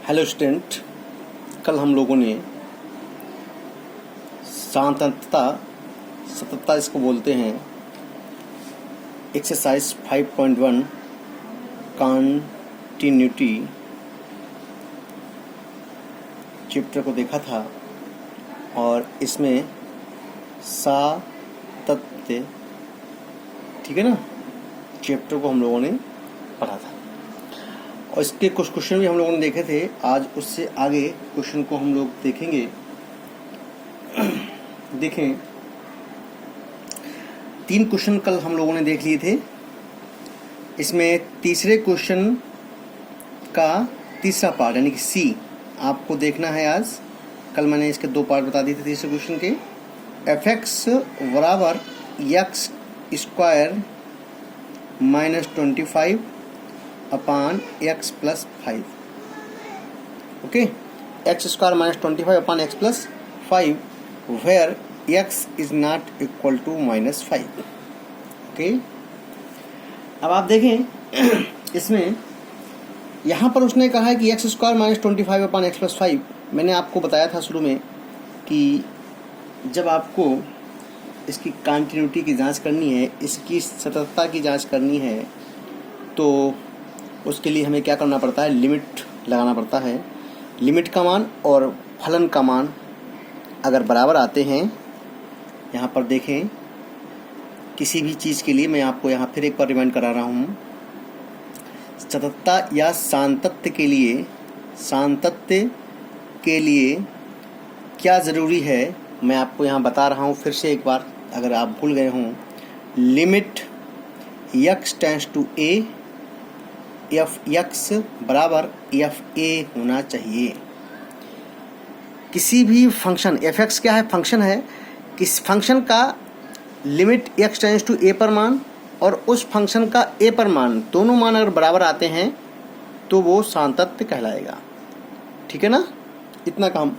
Hello student, कल हम लोगों ने सातत्यता सततता इसको बोलते हैं एक्सरसाइज 5.1 कंटिन्यूटी चैप्टर को देखा था और इसमें सातत्य, ठीक है ना, चैप्टर को हम लोगों ने पढ़ा था और इसके कुछ क्वेश्चन भी हम लोगों ने देखे थे। आज उससे आगे क्वेश्चन को हम लोग देखेंगे। देखें, 3 क्वेश्चन कल हम लोगों ने देख लिए थे। इसमें तीसरे क्वेश्चन का तीसरा पार्ट यानी कि सी आपको देखना है आज। कल मैंने इसके 2 पार्ट बता दिए थे तीसरे क्वेश्चन के। fx बराबर x square -25 upon x plus 5। Okay, x square -25 upon x plus 5 where x is not equal to -5। ओके, अब आप देखें इसमें यहाँ पर उसने कहा है कि x square -25 upon x plus 5। मैंने आपको बताया था शुरू में कि जब आपको इसकी कंटिन्यूटी की जांच करनी है, इसकी सततता की जांच करनी है, तो उसके लिए हमें क्या करना पड़ता है, लिमिट लगाना पड़ता है। लिमिट का मान और फलन का मान अगर बराबर आते हैं, यहाँ पर देखें किसी भी चीज़ के लिए, मैं आपको यहाँ फिर एक बार रिमाइंड करा रहा हूँ, सततता या सातत्य के लिए क्या ज़रूरी है मैं आपको यहाँ बता रहा हूँ फिर से एक बार, अगर आप भूल गए हों। Limit x tends to a, f(x) बराबर fa होना चाहिए। किसी भी फंक्शन, fx क्या है, फंक्शन है, किस फंक्शन का limit x tends to a पर मान और उस फंक्शन का a पर मान, दोनों मान अगर बराबर आते हैं तो वो सातत्य कहलाएगा। ठीक है ना, इतना काम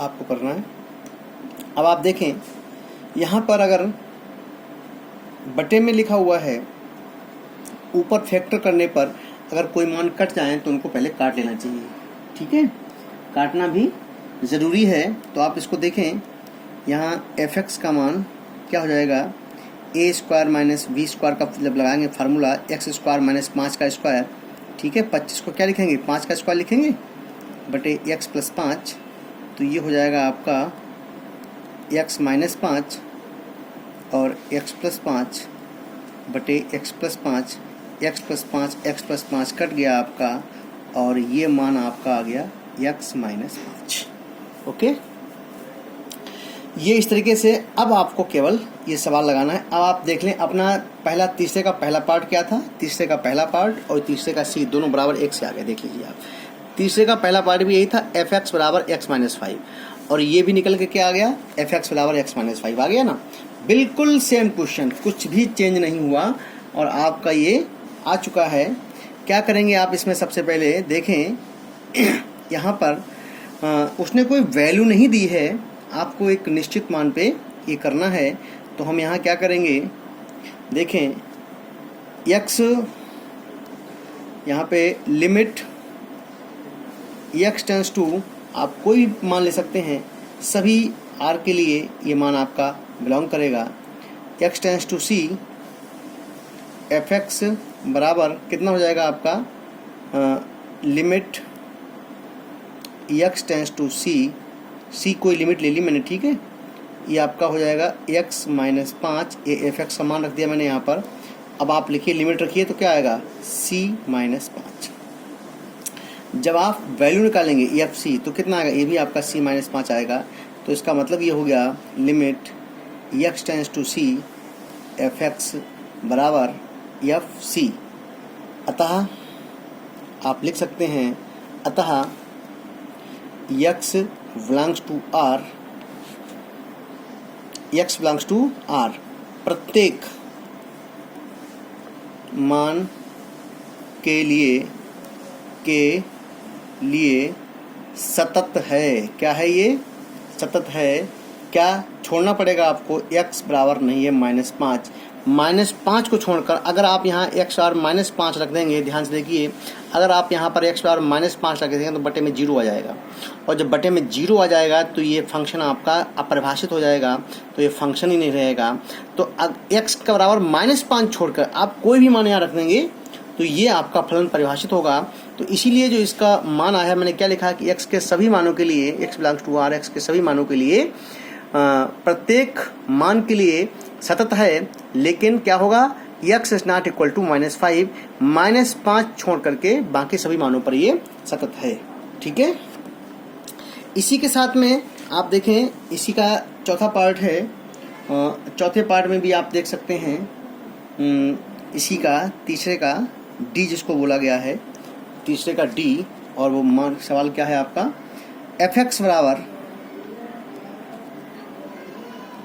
आपको करना है। अब आप देखें यहाँ पर अगर बटे में लिखा हुआ है, ऊपर फैक्टर करने पर अगर कोई मान कट जाए तो उनको पहले काट लेना चाहिए। ठीक है, काटना भी ज़रूरी है। तो आप इसको देखें, यहाँ fx का मान क्या हो जाएगा, a square minus b square का जब लगाएंगे फार्मूला, x स्क्वायर माइनस 5 का स्क्वायर, ठीक है, 25 को क्या लिखेंगे, 5 का स्क्वायर लिखेंगे बटे x प्लस 5, तो ये हो जाएगा आपका x माइनस 5 और x प्लस 5 बटे x plus 5, x plus 5 x plus 5 cut गया आपका और ये मान आपका आ गया x माइनस 5। ओके, ये इस तरीके से अब आपको केवल ये सवाल लगाना है। अब आप देख लें अपना पहला, तीसरे का पहला पार्ट क्या था, तीसरे का पहला पार्ट और तीसरे का सी दोनों बराबर 1 से आ गए। देख लीजिए आप, तीसरे का पहला पार्ट भी यही था, fx बराबर x माइनस 5, और ये भी निकल के क्या आ गया, fx बराबर x माइनस 5 आ गया ना। बिल्कुल सेम क्वेश्चन, कुछ भी चेंज नहीं हुआ और आपका ये आ चुका है। क्या करेंगे आप इसमें, सबसे पहले देखें यहाँ पर उसने कोई वैल्यू नहीं दी है, आपको एक निश्चित मान पे ये करना है। तो हम यहाँ क्या करेंगे, देखें x, यहाँ पे लिमिट x टेंड्स टू, आप कोई मान ले सकते हैं, सभी r के लिए ये मान आपका बिलोंग करेगा। x tends to c, fx बराबर कितना हो जाएगा आपका, limit x tends to c कोई लिमिट ले ली मैंने, ठीक है, ये आपका हो जाएगा x माइनस 5, ये fx का मान रख दिया मैंने यहाँ पर। अब आप लिखिए, लिमिट रखिए तो क्या आएगा, c माइनस 5। जब आप वैल्यू निकालेंगे fc तो कितना आएगा, ये भी आपका c माइनस 5 आएगा। तो इसका मतलब ये हो गया limit x tends to c fx बराबर fc। अतः आप लिख सकते हैं, अतः x बिलोंग्स टू r, प्रत्येक मान के लिए सतत है। क्या है ये, सतत है क्या छोड़ना पड़ेगा आपको, x बराबर नहीं है -5। -5 को छोड़कर अगर आप यहाँ x और -5 रख देंगे, ध्यान से देखिए, अगर आप यहाँ पर x और -5 रख देंगे तो बटे में 0 आ जाएगा, और जब बटे में 0 आ जाएगा तो ये फंक्शन आपका अपरिभाषित हो जाएगा, तो ये फंक्शन ही नहीं रहेगा। तो x का बराबर -5 छोड़कर आप कोई भी मान यहाँ रख देंगे तो ये आपका फलन परिभाषित होगा। तो इसीलिए जो इसका मान आया है, मैंने क्या लिखा कि x के सभी मानों के लिए, x belongs to R, x के सभी मानों के लिए प्रत्येक मान के लिए सतत है, लेकिन क्या होगा, x is not equal to -5, -5 छोड़ करके बाकी सभी मानों पर ये सतत है। ठीक है, इसी के साथ में आप देखें, इसी का चौथा पार्ट है, चौथे पार्ट में भी आप देख सकते हैं इसी का तीसरे का d जिसको बोला गया है, तीसरे का d, और वो मान सवाल क्या है आपका, fx बराबर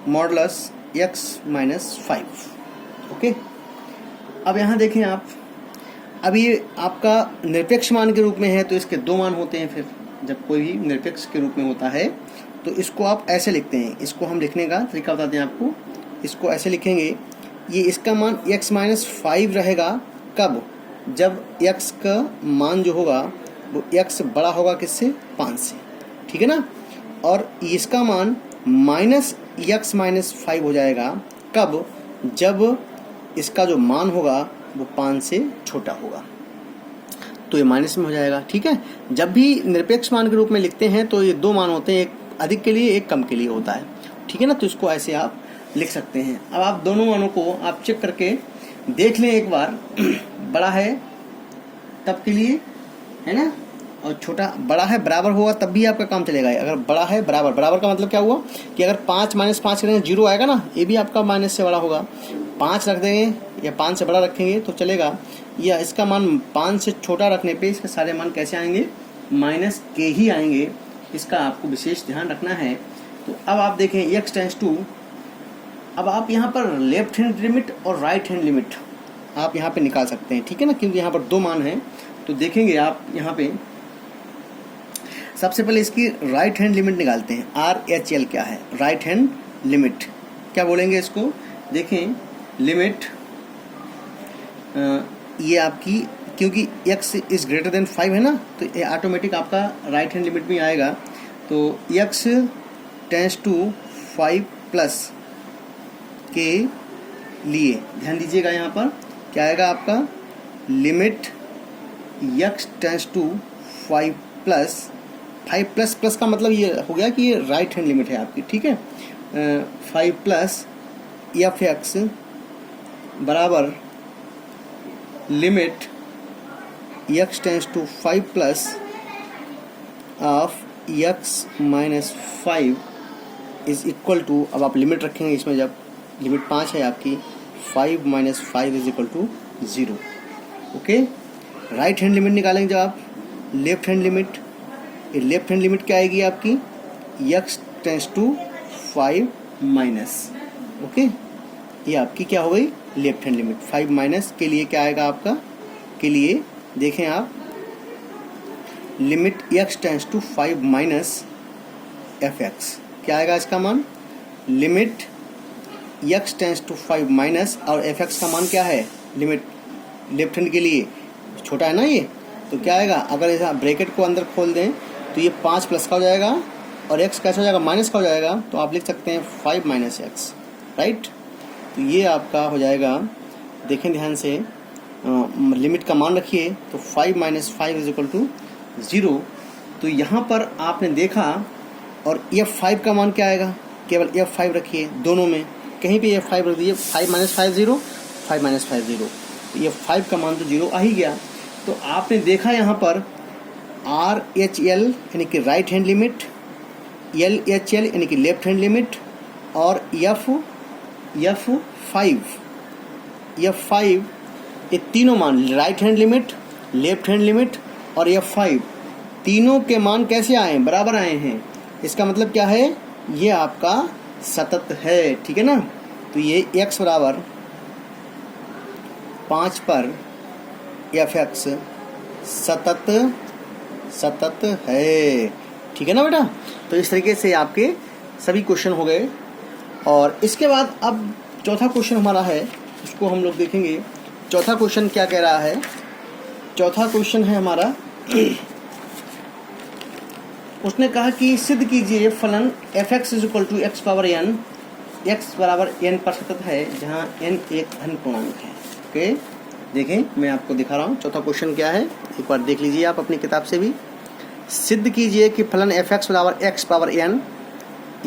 मॉडुलस x -5। ओके, अब यहाँ देखें आप, अब ये आपका निरपेक्ष मान के रूप में है तो इसके दो मान होते हैं। फिर जब कोई भी निरपेक्ष के रूप में होता है तो इसको आप ऐसे लिखते हैं, इसको हम लिखने का तरीका बताते हैं आपको। इसको ऐसे लिखेंगे, ये इसका मान x -5 रहेगा कब, जब x का मान जो होगा वो x बड़ा होगा किससे, 5 से, ठीक है ना। और इसका मान -x -5 हो जाएगा कब, जब इसका जो मान होगा वो 5 से छोटा होगा, तो ये माइनस में हो जाएगा। ठीक है, जब भी निरपेक्ष मान के रूप में लिखते हैं तो ये दो मान होते हैं, एक अधिक के लिए एक कम के लिए होता है। ठीक है ना, तो इसको ऐसे आप लिख सकते हैं। अब आप दोनों मानों को आप चेक करके देख लें एक बार, बड़ा है तब के लिए, है ना, और छोटा, बड़ा है बराबर होगा तब भी आपका काम चलेगा। अगर बड़ा है बराबर, बराबर का मतलब क्या हुआ कि अगर 5 -5 करेंगे 0 आएगा ना, ये भी आपका माइनस से बड़ा होगा। 5 रख देंगे या 5 से बड़ा रखेंगे तो चलेगा, या इसका मान 5 से छोटा रखने पे इसके सारे मान कैसे आएंगे, माइनस के ही आएंगे। इसका आपको विशेष ध्यान रखना है। तो अब आप देखें x टेंस टू, अब आप यहाँ पर लेफ्ट हैंड लिमिट और राइट हैंड लिमिट आप यहाँ पे निकाल सकते हैं। ठीक है ना, क्योंकि यहाँ पर दो मान हैं। तो देखेंगे आप यहाँ पे, सबसे पहले इसकी राइट हैंड लिमिट निकालते हैं। RHL क्या है, राइट हैंड लिमिट क्या बोलेंगे इसको, देखें लिमिट ये आपकी, क्योंकि x इज ग्रेटर देन 5 है ना, तो ये ऑटोमेटिक आपका राइट हैंड लिमिट में आएगा। तो x टेंस टू 5 प्लस के लिए ध्यान दीजिएगा, यहाँ पर क्या आएगा आपका, limit x tends to 5 plus, 5 plus plus का मतलब ये हो गया कि ये राइट हैंड लिमिट है आपकी। ठीक है, 5 प्लस f(x) बराबर limit x tends to 5 plus of x -5 is equal to, अब आप लिमिट रखेंगे इसमें, जब लिमिट 5 है आपकी, 5 - 5 is equal to 0। Okay, right hand limit निकालेंगे जब आप, लेफ्ट हैंड लिमिट, ये लेफ्ट हैंड लिमिट क्या आएगी आपकी, x tends to 5 minus. Okay, ये आपकी क्या हो गई, लेफ्ट हैंड लिमिट। 5 माइनस के लिए क्या आएगा आपका, के लिए देखें आप, limit x tends to 5 minus fx क्या आएगा इसका मान, limit x tends to 5 minus, और fx का मान क्या है, लिमिट लेफ्ट हैंड के लिए छोटा है ना ये, तो क्या आएगा, अगर इस ब्रैकेट को अंदर खोल दें तो ये 5 प्लस का हो जाएगा और x कैसा हो जाएगा, माइनस का हो जाएगा। तो आप लिख सकते हैं 5 माइनस x, राइट। तो ये आपका हो जाएगा, देखें ध्यान से, लिमिट का मान रखिए, तो 5 माइनस 5 इज इक्वल टू 0। तो यहाँ पर आपने देखा, और f5 का मान क्या आएगा, केवल f5 रखिए, दोनों में कहीं पे f5 रख दीजिए, 5 माइनस 5 0, 5 माइनस 5 0, तो f5 का मान तो 0 आ ही गया। तो आपने देखा यहाँ पर RHL यानी कि राइट हैंड लिमिट, LHL यानी कि लेफ्ट हैंड लिमिट, और F5 ये तीनों मान, right hand limit, left hand limit और F5 तीनों के मान कैसे आए, बराबर आए हैं। इसका मतलब क्या है, ये आपका सतत है। ठीक है ना, तो ये x बराबर 5 पर fx सतत है। ठीक है ना बेटा। तो इस तरीके से आपके सभी क्वेश्चन हो गए। और इसके बाद अब चौथा क्वेश्चन हमारा है, उसको हम लोग देखेंगे। चौथा क्वेश्चन क्या कह रहा है? चौथा क्वेश्चन है हमारा, उसने कहा कि सिद्ध कीजिए फलन f(x) = x power n, x बराबर n पर सतत है जहाँ n एक धन पूर्णांक है। ओके, देखें मैं आपको दिखा रहा हूँ चौथा क्वेश्चन क्या है, एक बार देख लीजिए आप अपनी किताब से भी। सिद्ध कीजिए कि फलन f(x) बराबर x पावर n,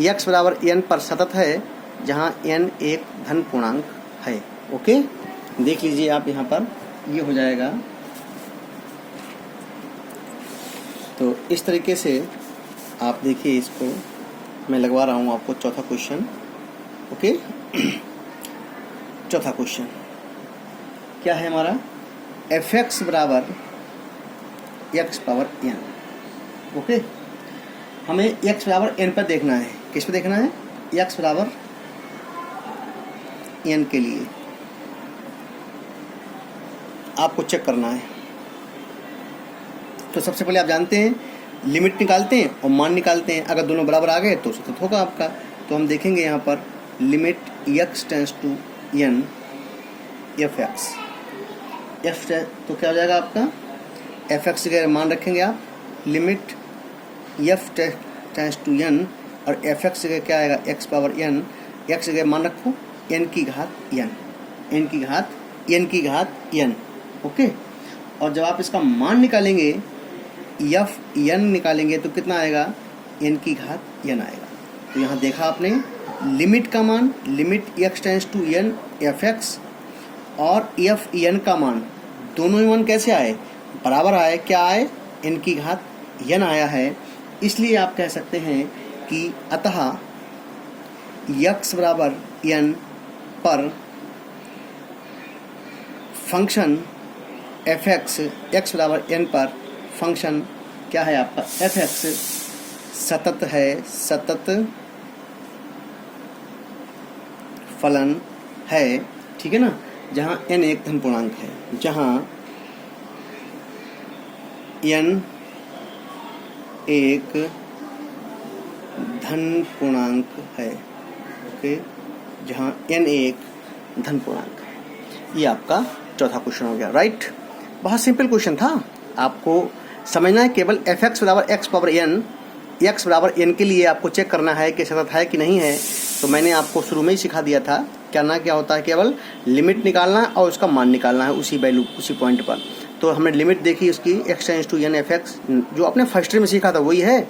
x बराबर n पर सतत है जहाँ n एक धन पूर्णांक है। ओके, देख लीजिए आप यहाँ पर, ये हो जाएगा। तो इस तरीके से आप देखिए, इसको मैं लगवा रहा हूँ आपको चौथा क्वेश्चन। ओके, चौथा क्वेश्चन क्या है हमारा? f(x) बराबर x पावर n। ओके, हमें x बराबर n पर देखना है। किस पे देखना है? x बराबर n के लिए आपको चेक करना है। तो सबसे पहले आप जानते हैं लिमिट निकालते हैं और मान निकालते हैं। अगर दोनों बराबर आ गए तो सतत होगा आपका। तो हम देखेंगे यहाँ पर limit x tends to n f(x), तो क्या हो जाएगा आपका? f(x) का मान रखेंगे आप, limit f tends to n, और f(x) का क्या आएगा? x पावर n, x का मान रखो n की घात n, n की घात n। ओके, और जब आप इसका मान निकालेंगे n निकालेंगे तो कितना आएगा? n की घात n आएगा। तो यहाँ देखा आपने लिमिट का मान, limit x tends to n f(x) और n का मान, दोनों ही मान कैसे आए? बराबर आए। क्या आए? n की घात n आया है। इसलिए आप कह सकते हैं कि अतः x बराबर n पर फंक्शन f(x), x बराबर n पर फंक्शन क्या है आपका? f(x) सतत है, सतत फलन है। ठीक है ना, जहाँ n एक धन पूर्णांक है, जहाँ n एक धन पूर्णांक है। ओके, जहाँ n एक धन पूर्णांक है। ये आपका चौथा क्वेश्चन हो गया। राइट, बहुत सिंपल क्वेश्चन था। आपको समझना है केवल f(x) बराबर x पावर n, x बराबर n के लिए आपको चेक करना है कि सतत है कि नहीं है। तो मैंने आपको शुरू में ही सिखा दिया था करना क्या होता है, केवल लिमिट निकालना है और उसका मान निकालना है उसी वैल्यू, उसी पॉइंट पर। तो हमने लिमिट देखी उसकी x tends to n f(x), जो आपने फर्स्ट ईयर में सीखा था वही है।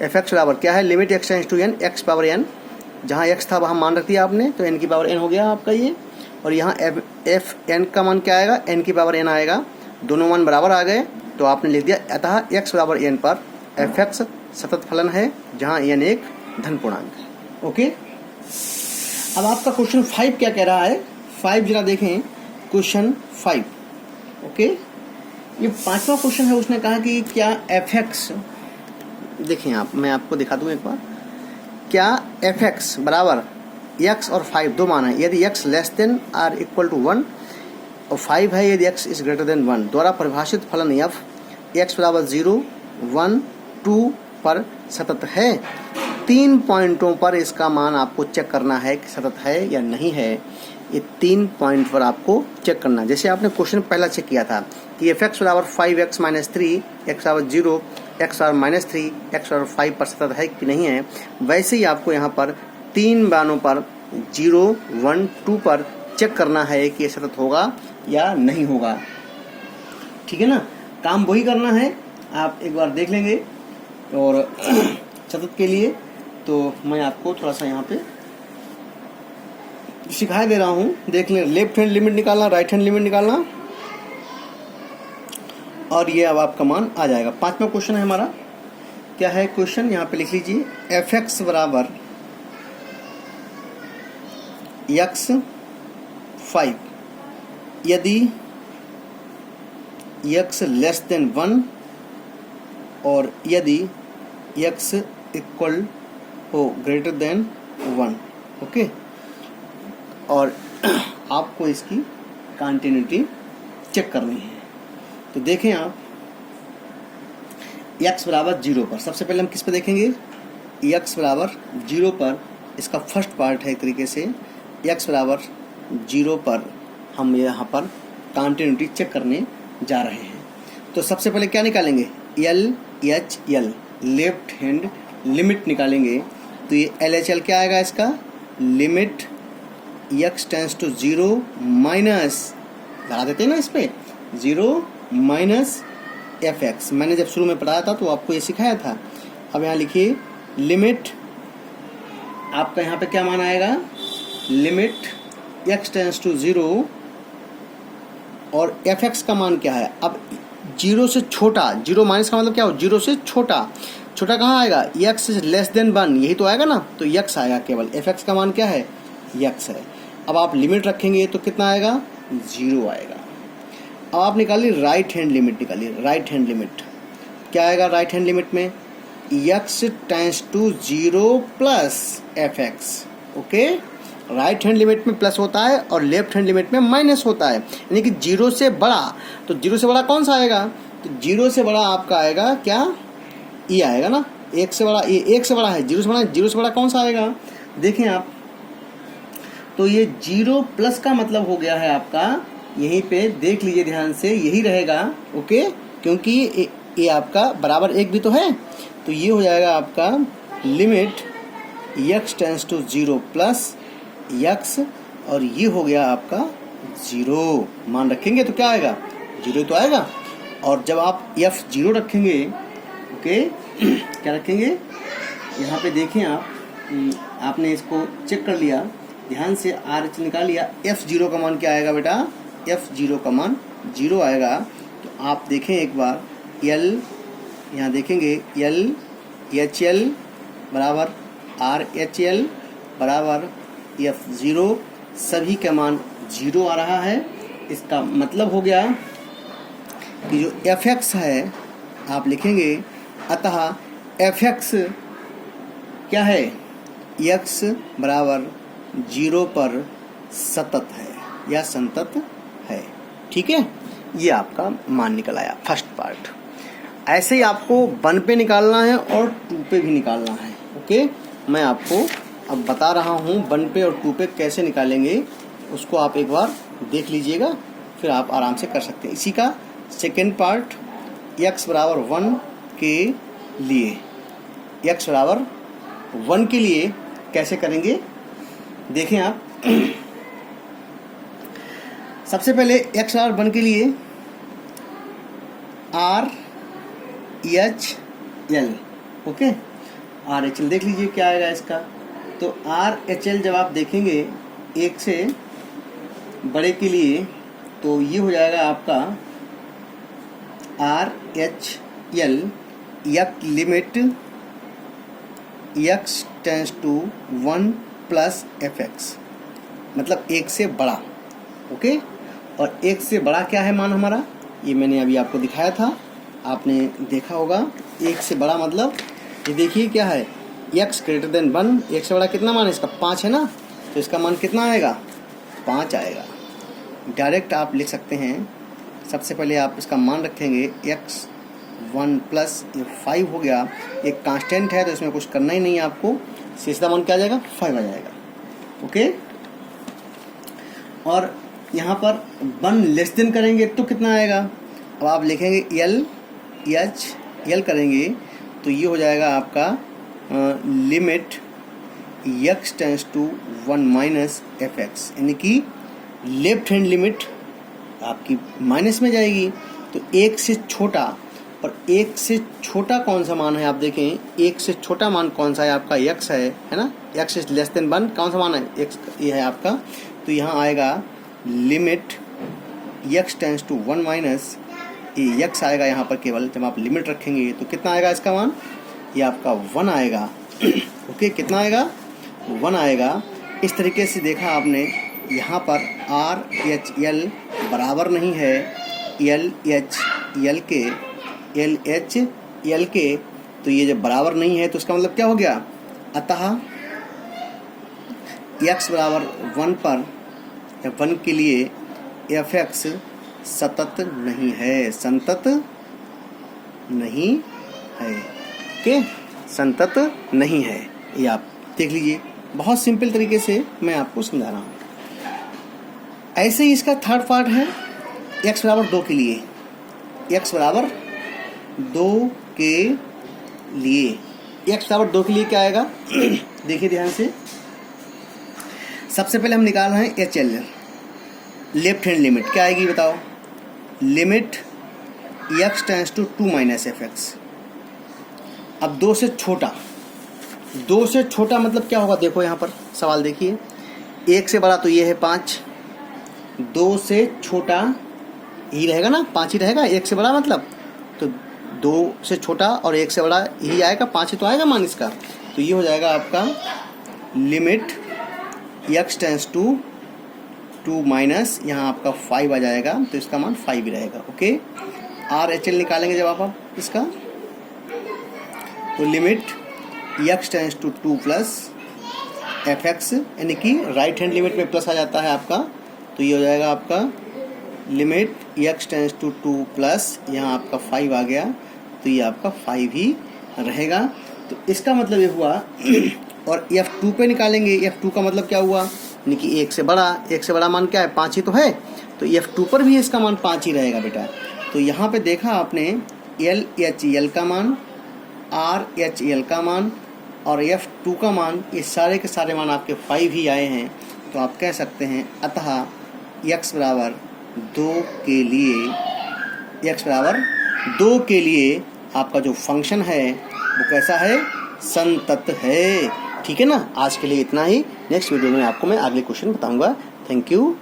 f(x) बराबर क्या है? Limit x tends to n, x power n, जहाँ x था वहाँ मान रख दिया आपने, तो n की पावर n हो गया आपका ये। और यहाँ f(n) का मान क्या आएगा? n की पावर n आएगा। दोनों मान बराबर आ गए तो आपने लिख दिया अतः x बराबर n पर f(x) सतत फलन है जहाँ n एक धन पूर्णांक है। ओके, अब आपका क्वेश्चन 5 क्या कह रहा है? 5 जरा देखें, क्वेश्चन 5। ओके, ये 5वां क्वेश्चन है। उसने कहा कि क्या f(x), देखें आप, मैं आपको दिखा दूं एक बार। क्या f(x) बराबर x और 5 दो मान है, यदि x less than or equal to 1 और 5 है यदि x इज ग्रेटर देन 1, द्वारा परिभाषित फलन f x बराबर 0, 1, 2 पर सतत है। 3 पॉइंटों पर इसका मान आपको चेक करना है कि सतत है या नहीं है। ये 3 पॉइंट पर आपको चेक करना है। जैसे आपने क्वेश्चन पहला चेक किया था कि f(x) बराबर 5x - 3, x बराबर 0, x बराबर -3, x बराबर 5 पर सतत है कि नहीं है, वैसे ही आपको यहाँ पर 3 मानों पर 0, 1, 2 पर चेक करना है कि ये सतत होगा या नहीं होगा। ठीक है ना, काम वही करना है। आप एक बार देख लेंगे और सतत के लिए तो मैं आपको थोड़ा सा यहाँ पे सिखाई दे रहा हूँ। देख लें, लेफ्ट हैंड लिमिट निकालना, राइट हैंड लिमिट निकालना, और ये अब आपका मान आ जाएगा। 5वां क्वेश्चन है हमारा। क्या है क्वेश्चन? यहाँ पे लिख लीजिए f(x) बराबर x 5 यदि x लेस देन 1 और यदि x इक्वल हो ग्रेटर देन 1। ओके, और आपको इसकी कंटिन्यूटी चेक करनी है। तो देखें आप x बराबर 0 पर, सबसे पहले हम किस पे देखेंगे? x बराबर 0 पर, इसका फर्स्ट पार्ट है एक तरीके से, x बराबर 0 पर हम यहाँ पर कॉन्टिन्यूटी चेक करने जा रहे हैं। तो सबसे पहले क्या निकालेंगे, LHL लेफ्ट हैंड लिमिट निकालेंगे। तो ये LHL क्या आएगा इसका, limit x tends to 0 minus, लगा देते हैं ना इस पे, 0 माइनस fx। मैंने जब शुरू में पढ़ाया था तो आपको ये सिखाया था। अब यहाँ लिखिए लिमिट, आपका यहाँ पे क्या मान आएगा, लिमिट x टेंस टू 0 और fx का मान क्या है। अब 0 से छोटा, 0 माइनस का मतलब क्या हो, 0 से छोटा, छोटा कहाँ आएगा, x इज लेस देन 1, यही तो आएगा ना, तो x आएगा केवल, fx का मान क्या है, x है। अब आप लिमिट रखेंगे तो कितना आएगा, 0 आएगा। अब आप निकालिए राइट हैंड लिमिट, निकालिए राइट हैंड लिमिट, क्या आएगा राइट हैंड लिमिट में, x tends to 0 plus fx। Okay, right hand limit में प्लस होता है और लेफ्ट हैंड लिमिट में माइनस होता है, यानी कि 0 से बड़ा। तो 0 से बड़ा कौन सा आएगा, तो 0 से बड़ा आपका आएगा क्या, ये आएगा ना, 1 से बड़ा, ये 1 से बड़ा है, 0 से बड़ा, 0 से बड़ा कौन सा आएगा, देखें आप, तो ये 0 प्लस का मतलब हो गया है आपका, यहीं पे देख लीजिए ध्यान से, यही रहेगा। ओके, क्योंकि ये आपका बराबर 1 भी तो है, तो ये हो जाएगा आपका limit x tends to 0 plus x, और ये हो गया आपका 0। मान रखेंगे तो क्या आएगा, 0 तो आएगा। और जब आप f0 रखेंगे, ओके क्या रखेंगे, यहाँ पे देखें आप, आपने इसको चेक कर लिया ध्यान से, RH निकाल लिया, f0 का मान क्या आएगा बेटा, f0 का मान 0 आएगा। तो आप देखें एक बार, L यहाँ देखेंगे, LHL बराबर RHL बराबर f0, सभी का मान 0 आ रहा है। इसका मतलब हो गया कि जो fx है आप लिखेंगे, अतः fx क्या है, x बराबर 0 पर सतत है या संतत है। ठीक है, ये आपका मान निकल आया फर्स्ट पार्ट। ऐसे ही आपको 1 पे निकालना है और 2 पे भी निकालना है। ओके, मैं आपको अब बता रहा हूँ 1 पे और 2 पे कैसे निकालेंगे, उसको आप एक बार देख लीजिएगा, फिर आप आराम से कर सकते हैं। इसी का सेकेंड पार्ट, x बराबर 1 के लिए, x बराबर 1 के लिए कैसे करेंगे देखें आप। सबसे पहले x बराबर 1 के लिए RHL, ओके, RHL देख लीजिए क्या आएगा इसका। तो RHL जब आप देखेंगे 1 से बड़े के लिए, तो ये हो जाएगा आपका RHL limit x tends to 1 plus fx, मतलब 1 से बड़ा। ओके, और 1 से बड़ा क्या है मान हमारा, ये मैंने अभी आपको दिखाया था, आपने देखा होगा। 1 से बड़ा मतलब ये देखिए क्या है, x ग्रेटर देन 1, 1 से बड़ा कितना मान है इसका, 5 है ना, तो इसका मान कितना आएगा, 5 आएगा। डायरेक्ट आप लिख सकते हैं, सबसे पहले आप इसका मान रखेंगे x 1 प्लस ये 5 हो गया, एक कांस्टेंट है तो इसमें कुछ करना ही नहीं है आपको, सीधा मान क्या आ जाएगा, 5 आ जाएगा। ओके, और यहाँ पर 1 लेस देन करेंगे तो कितना आएगा, अब आप लिखेंगे LHL करेंगे तो ये हो जाएगा आपका limit x tends to 1 minus fx, यानी कि लेफ्ट हैंड लिमिट आपकी माइनस में जाएगी। तो 1 से छोटा, और 1 से छोटा कौन सा मान है आप देखें, 1 से छोटा मान कौन सा है आपका, x है ना, x इज लेस देन 1, कौन सा मान है, x ये है आपका। तो यहाँ आएगा limit x tends to 1 minus, ये x आएगा यहाँ पर केवल, जब आप लिमिट रखेंगे तो कितना आएगा इसका मान, ये आपका 1 आएगा। ओके, कितना आएगा, 1 आएगा। इस तरीके से देखा आपने, यहाँ पर RHL बराबर नहीं है LHL के, तो ये जब बराबर नहीं है तो इसका मतलब क्या हो गया, अतः x बराबर 1 पर, 1 के लिए fx सतत नहीं है, संतत नहीं है। ओके, संतत नहीं है। ये आप देख लीजिए, बहुत सिंपल तरीके से मैं आपको समझा रहा हूँ। ऐसे ही इसका थर्ड पार्ट है x बराबर 2 के लिए। x बराबर 2 के लिए, x बराबर 2 के लिए क्या आएगा देखिए ध्यान से। सबसे पहले हम निकाल रहे हैं H L, left hand limit क्या आएगी बताओ। Limit x tends to 2 minus f x. अब 2 से छोटा, 2 से छोटा मतलब क्या होगा, देखो यहाँ पर सवाल देखिए। 1 से बड़ा तो ये है 5, 2 से छोटा ही रहेगा ना, 5 ही रहेगा। 1 से बड़ा मतलब तो 2 से छोटा और 1 से बड़ा ही आएगा, 5 ही तो आएगा मान इसका। तो ये हो जाएगा आपका limit x tends to 2 minus, यहाँ आपका 5 आ जाएगा, तो इसका मान 5 ही रहेगा। ओके, आर एच एल निकालेंगे जब आप इसका, तो limit x tends to 2 plus f x, यानी कि राइट हैंड लिमिट में प्लस आ जाता है आपका, तो ये हो जाएगा आपका limit x tends to 2 plus, यहाँ आपका 5 आ गया, तो ये आपका 5 ही रहेगा। तो इसका मतलब ये हुआ और F2 पे निकालेंगे। F2 का मतलब क्या हुआ, यानी कि 1 से बड़ा, 1 से बड़ा मान क्या है 5 ही तो है, तो F2 पर भी इसका मान 5 ही रहेगा बेटा। तो यहाँ पे देखा आपने LHL का मान, RHL का मान और F2 का मान, ये सारे के सारे मान आपके 5 ही आए हैं। तो आप कह सकते हैं अतः x बराबर 2 के लिए, x बराबर 2 के लिए आपका जो फंक्शन है वो कैसा है, संतत है। ठीक है ना। आज के लिए इतना ही, नेक्स्ट वीडियो में आपको मैं अगले क्वेश्चन बताऊंगा। Thank you.